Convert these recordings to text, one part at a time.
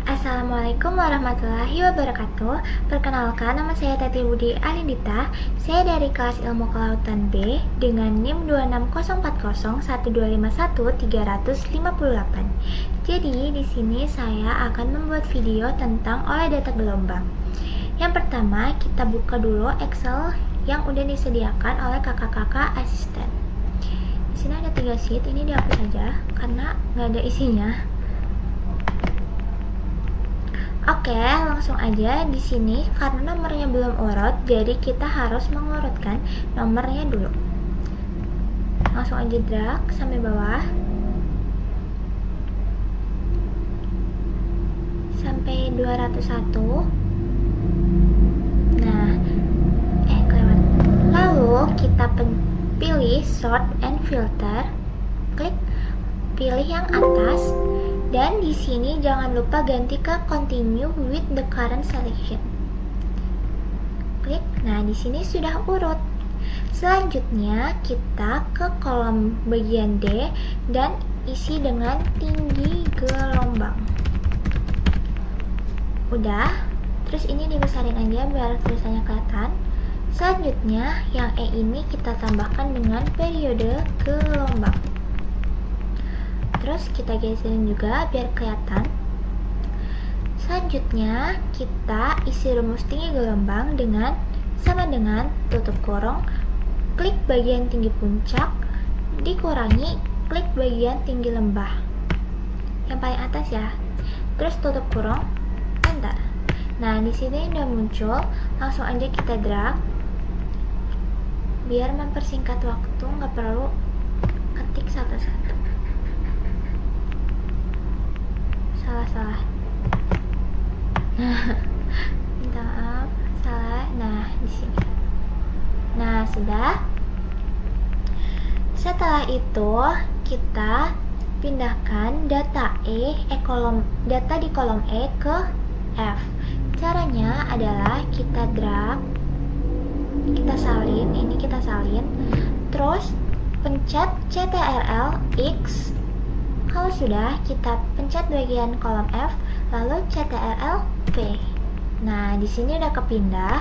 Assalamualaikum warahmatullahi wabarakatuh. Perkenalkan, nama saya Tati Budi Alindita. Saya dari kelas Ilmu Kelautan B dengan NIM 260401251-358. Jadi di sini saya akan membuat video tentang oleh data gelombang. Yang pertama, kita buka dulu Excel yang udah disediakan oleh kakak-kakak asisten. Di sini ada 3 sheet, ini dihapus saja karena nggak ada isinya. Oke, langsung aja di sini karena nomornya belum urut, jadi kita harus mengurutkan nomornya dulu. Langsung aja drag sampai bawah. Sampai 201. Nah, kelewat. Lalu kita pilih sort and filter. Klik pilih yang atas. Dan di sini jangan lupa ganti ke continue with the current selection. Klik. Nah, di sini sudah urut. Selanjutnya kita ke kolom bagian D dan isi dengan tinggi gelombang. Udah. Terus ini dibesarin aja biar tulisannya kelihatan. Selanjutnya yang E ini kita tambahkan dengan periode gelombang. Terus kita geserin juga biar kelihatan. Selanjutnya kita isi rumus tinggi gelombang dengan sama dengan tutup kurung, klik bagian tinggi puncak, dikurangi klik bagian tinggi lembah yang paling atas ya. Terus tutup kurung, enter. Nah, di sini udah muncul. Langsung aja kita drag biar mempersingkat waktu, nggak perlu ketik satu-satu. Salah. Minta maaf, salah. Nah, di sini. Nah, sudah. Setelah itu kita pindahkan data data di kolom E ke F. Caranya adalah kita drag, kita salin, terus pencet CTRL X. Kalau sudah, kita pencet bagian kolom F, lalu CTRL V. Nah, di sini udah kepindah.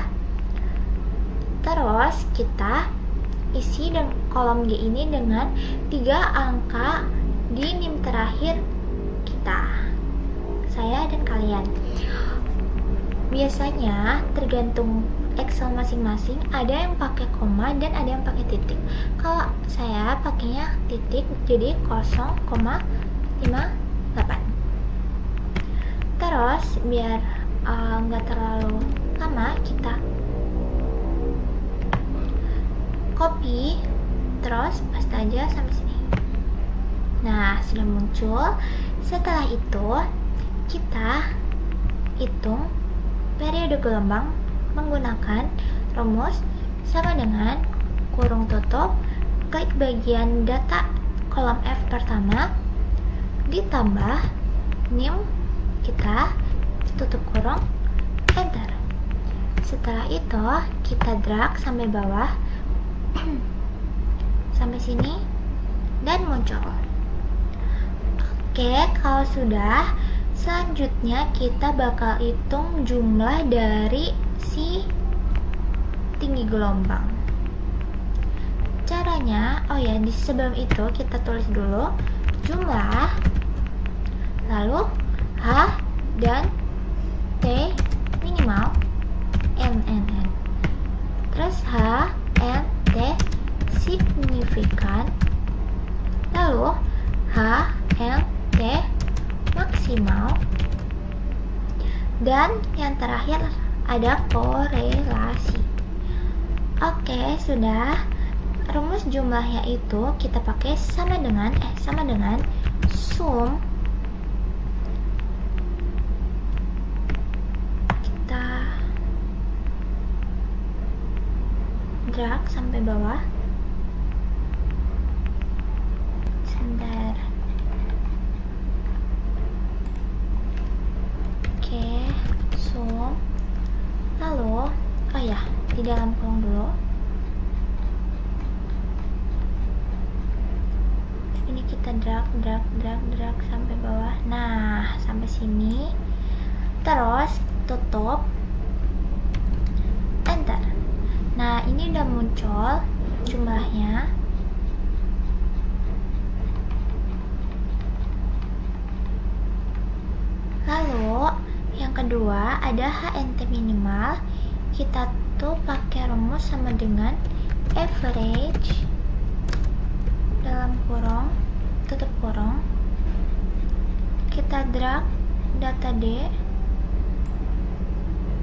Terus kita isi kolom G ini dengan 3 angka di NIM terakhir kita, saya dan kalian. Biasanya tergantung Excel masing-masing, ada yang pakai koma dan ada yang pakai titik. Kalau saya pakainya titik, jadi 0,58. Terus biar nggak terlalu lama, kita copy terus paste aja sampai sini. Nah, sudah muncul. Setelah itu kita hitung periode gelombang menggunakan rumus sama dengan kurung tutup, klik bagian data kolom F pertama, ditambah NIM kita, tutup kurung, enter. Setelah itu kita drag sampai bawah sampai sini dan muncul. Oke, kalau sudah, selanjutnya kita bakal hitung jumlah dari si tinggi gelombang. Caranya, di sebelum itu kita tulis dulu jumlah, lalu H dan T minimal N. Terus H, N, T signifikan, lalu H, N, T maksimal, dan yang terakhir ada korelasi. Oke, sudah. Rumus jumlahnya itu kita pakai sama dengan sum. Kita drag sampai bawah. Sebentar. Oke, sum. Lalu, di dalam kolom dulu. Ini kita drag sampai bawah. Nah, sampai sini terus tutup, enter. Nah, ini udah muncul jumlahnya. Lalu yang kedua ada HNT minimal. Kita tuh pakai rumus sama dengan average dalam kurung, tutup kurung. Kita drag data D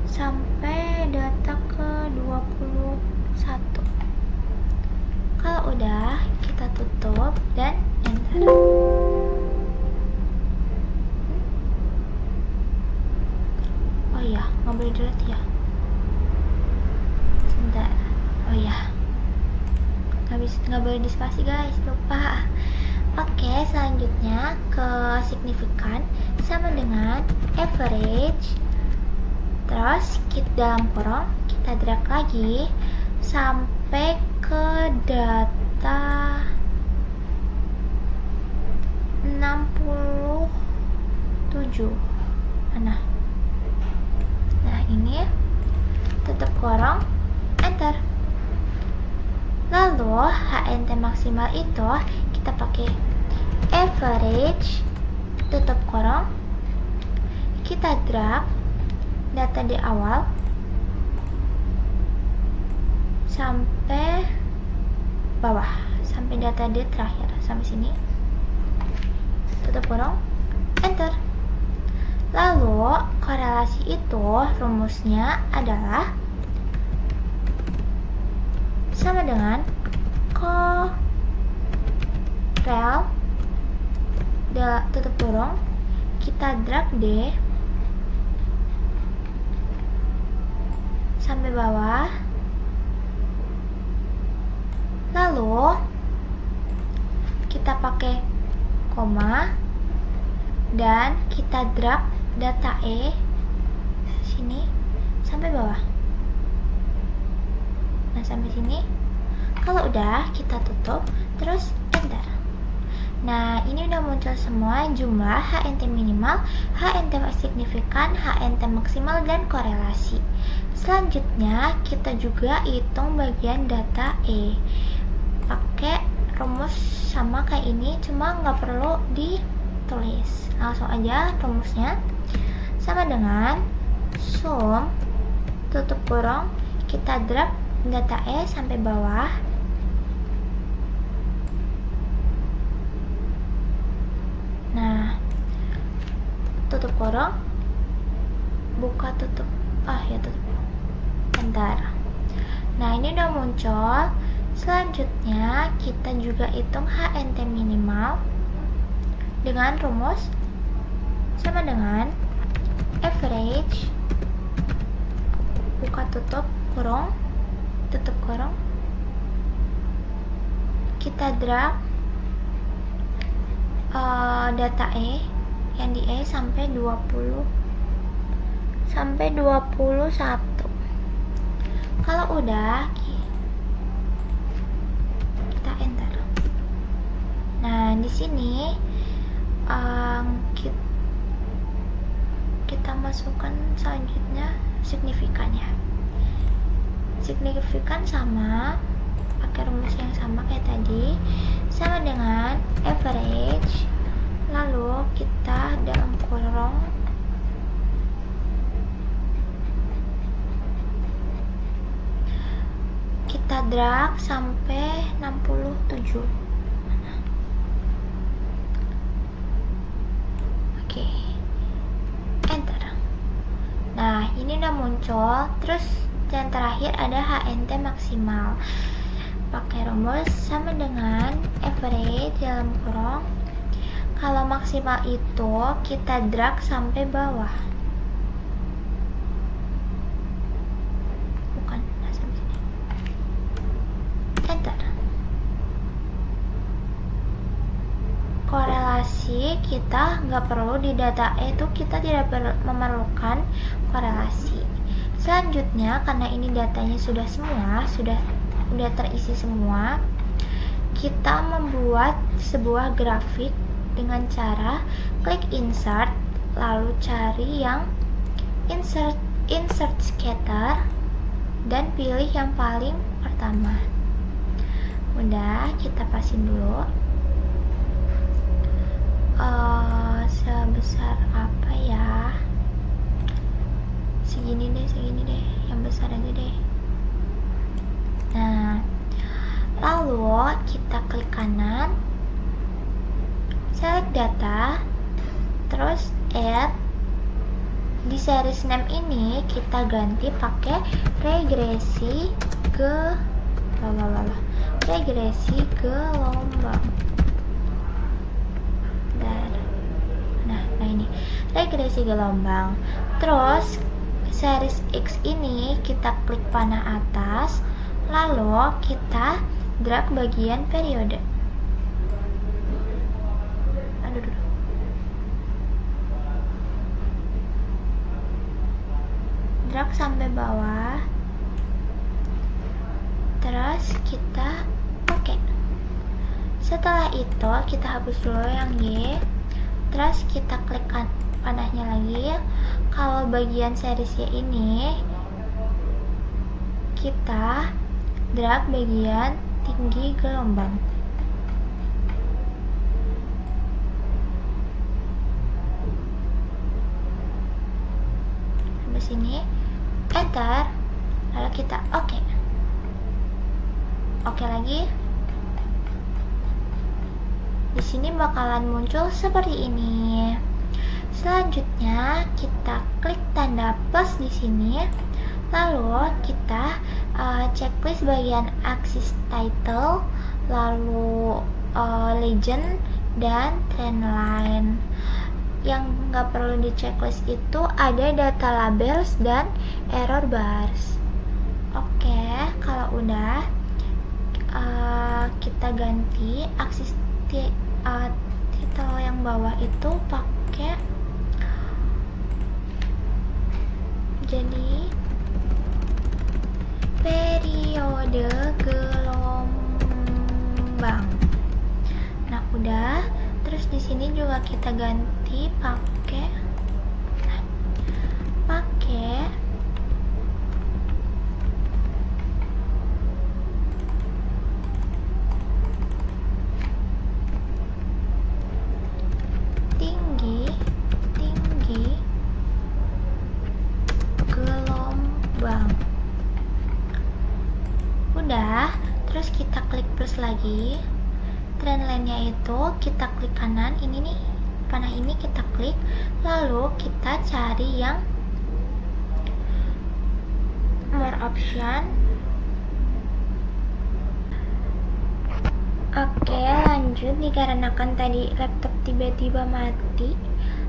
sampai data ke 21. Kalau udah, kita tutup dan enter. Oh iya, nggak boleh delete ya. Sebentar. Oh iya, nggak boleh dispasi guys, lupa. Oke, selanjutnya ke signifikan sama dengan average. Terus kita dalam kurung kita drag lagi sampai ke data 67. Mana? Nah, ini tutup kurung, enter. Lalu HNT maksimal itu kita pakai average, tutup kurung, kita drag data di awal sampai bawah, sampai data di terakhir, sampai sini, tutup kurung, enter. Lalu korelasi itu rumusnya adalah sama dengan korel tutup kurung, kita drag D sampai bawah, lalu kita pakai koma dan kita drag data E sini sampai bawah. Nah, sampai sini. Kalau udah, kita tutup terus enter. Nah, ini udah muncul semua jumlah HNT minimal, HNT signifikan, HNT maksimal, dan korelasi. Selanjutnya kita juga hitung bagian data E pakai rumus sama kayak ini, cuma nggak perlu ditulis, langsung aja rumusnya sama dengan sum tutup kurung, kita drag data E sampai bawah, nah tutup kurung, buka tutup, tutup, bentar. Nah, ini udah muncul. Selanjutnya kita juga hitung HNT minimal dengan rumus sama dengan average, buka tutup kurung, tutup kurung, kita drag data E yang di E sampai 21. Kalau udah, kita enter. Nah, di sini kita masukkan selanjutnya signifikannya. Signifikan sama pakai rumus yang sama kayak tadi, sama dengan average, lalu kita dalam kurung kita drag sampai 67. Oke, enter. Nah, ini udah muncul. Terus yang terakhir ada HNT maksimal, pakai rumus sama dengan average dalam kurung, kalau maksimal itu kita drag sampai bawah, bukan, nah sampai sini, enter. Korelasi kita nggak perlu di data E itu, kita tidak memerlukan korelasi. Selanjutnya, karena ini datanya sudah terisi semua, kita membuat sebuah grafik dengan cara klik insert, lalu cari yang insert scatter dan pilih yang paling pertama. Udah, kita pasin dulu. Sebesar apa ya? Segini deh, yang besar aja deh. Nah, lalu kita klik kanan, select data, terus add. Di series name ini kita ganti pakai regresi gelombang. Nah ini regresi gelombang. Terus series X ini kita klik panah atas, lalu kita drag bagian periode. Drag sampai bawah, terus kita pakai. Setelah itu kita hapus dulu yang Y, terus kita klik panahnya lagi. Kalau bagian series Y ini kita drag bagian tinggi gelombang. Sampai sini, enter, lalu kita oke lagi. Di sini bakalan muncul seperti ini. Selanjutnya kita klik tanda plus di sini, lalu kita checklist bagian axis title, lalu legend dan trendline. Yang nggak perlu di checklist itu ada data labels dan error bars. Oke, kalau udah kita ganti axis title yang bawah itu pakai jadi periode gelombang. Nah, udah. Terus di sini juga kita ganti pakai tinggi gelombang. Udah, terus kita klik plus lagi. Trendline-nya itu kita klik kanan, ini nih, panah ini kita klik, lalu kita cari yang more option. Oke, lanjut. Dikarenakan tadi laptop tiba-tiba mati,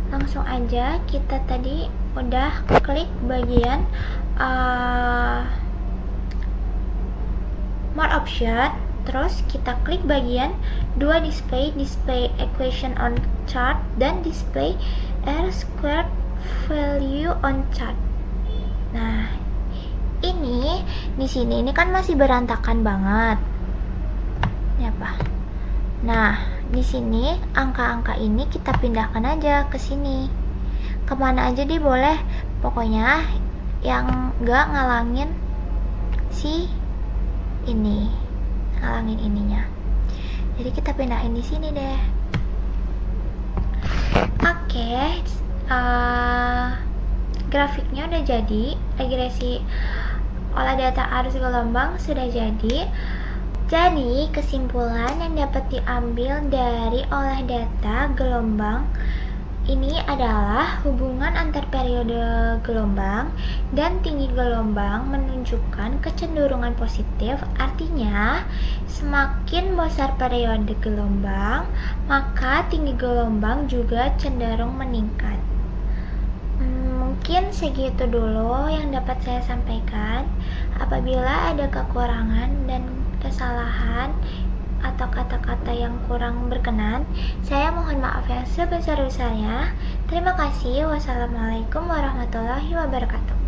langsung aja kita tadi udah klik bagian more option. Terus kita klik bagian dua display equation on chart dan display R squared value on chart. Nah, ini di sini ini kan masih berantakan banget. Ini apa? Nah, di sini angka-angka ini kita pindahkan aja ke sini. Kemana aja deh boleh. Pokoknya yang nggak ngalangin si ini. Ngalangin ininya. Jadi kita pindahin di sini deh. Oke, grafiknya udah jadi. Regresi olah data arus gelombang sudah jadi. Jadi kesimpulan yang dapat diambil dari olah data gelombang ini adalah hubungan antar periode gelombang dan tinggi gelombang menunjukkan kecenderungan positif. Artinya, semakin besar periode gelombang, maka tinggi gelombang juga cenderung meningkat. Mungkin segitu dulu yang dapat saya sampaikan. Apabila ada kekurangan dan kesalahan atau kata-kata yang kurang berkenan, saya mohon maaf yang sebesar-besarnya. Terima kasih. Wassalamualaikum warahmatullahi wabarakatuh.